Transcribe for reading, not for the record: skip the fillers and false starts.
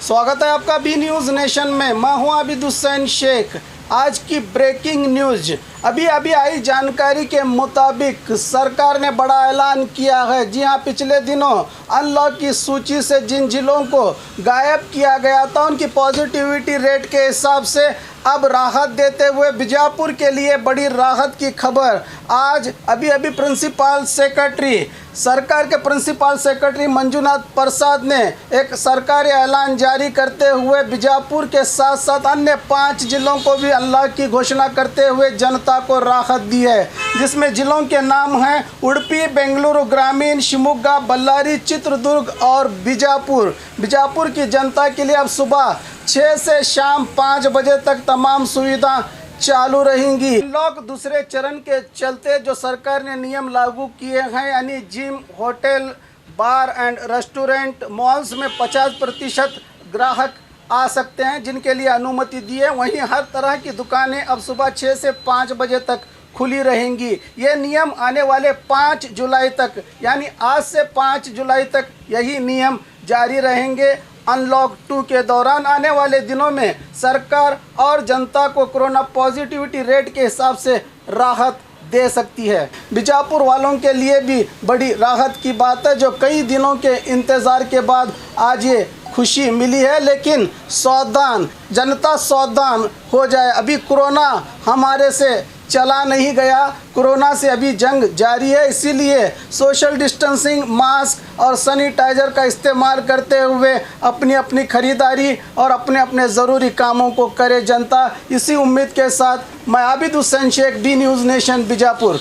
स्वागत है आपका बी न्यूज़ नेशन में। मैं हूं आबिद हुसैन शेख। आज की ब्रेकिंग न्यूज़ अभी आई जानकारी के मुताबिक सरकार ने बड़ा ऐलान किया है। जी हां, पिछले दिनों अनलॉक की सूची से जिन जिलों को गायब किया गया था उनकी पॉजिटिविटी रेट के हिसाब से अब राहत देते हुए बीजापुर के लिए बड़ी राहत की खबर। आज अभी प्रिंसिपल सेक्रेटरी सरकार के प्रिंसिपल सेक्रेटरी मंजुनाथ प्रसाद ने एक सरकारी ऐलान जारी करते हुए बीजापुर के साथ साथ अन्य 5 जिलों को भी अनलॉक की घोषणा करते हुए जनता को राहत दी है, जिसमें जिलों के नाम हैं उडुपी, बेंगलुरु ग्रामीण, शिवमोगा, बल्लारी, चित्रदुर्ग और बीजापुर। बीजापुर की जनता के लिए अब सुबह 6 से शाम 5 बजे तक तमाम सुविधा चालू रहेंगी। लॉक दूसरे चरण के चलते जो सरकार ने नियम लागू किए हैं, यानी gym, hotel, bar and restaurant, malls में 50% ग्राहक आ सकते हैं जिनके लिए अनुमति दी है। वहीं हर तरह की दुकानें अब सुबह 6 से 5 बजे तक खुली रहेंगी। ये नियम आने वाले 5 जुलाई तक, यानी आज से 5 जुलाई तक यही नियम जारी रहेंगे। अनलॉक 2 के दौरान आने वाले दिनों में सरकार और जनता को कोरोना पॉजिटिविटी रेट के हिसाब से राहत दे सकती है। बीजापुर वालों के लिए भी बड़ी राहत की बात है, जो कई दिनों के इंतज़ार के बाद आज ये खुशी मिली है। लेकिन सावधान, जनता सावधान हो जाए। अभी कोरोना हमारे से चला नहीं गया, कोरोना से अभी जंग जारी है। इसीलिए सोशल डिस्टेंसिंग, मास्क और सैनिटाइज़र का इस्तेमाल करते हुए अपनी अपनी खरीदारी और अपने अपने ज़रूरी कामों को करे जनता। इसी उम्मीद के साथ मैं Abid Hussain Shaikh, B news nation, Bijapur.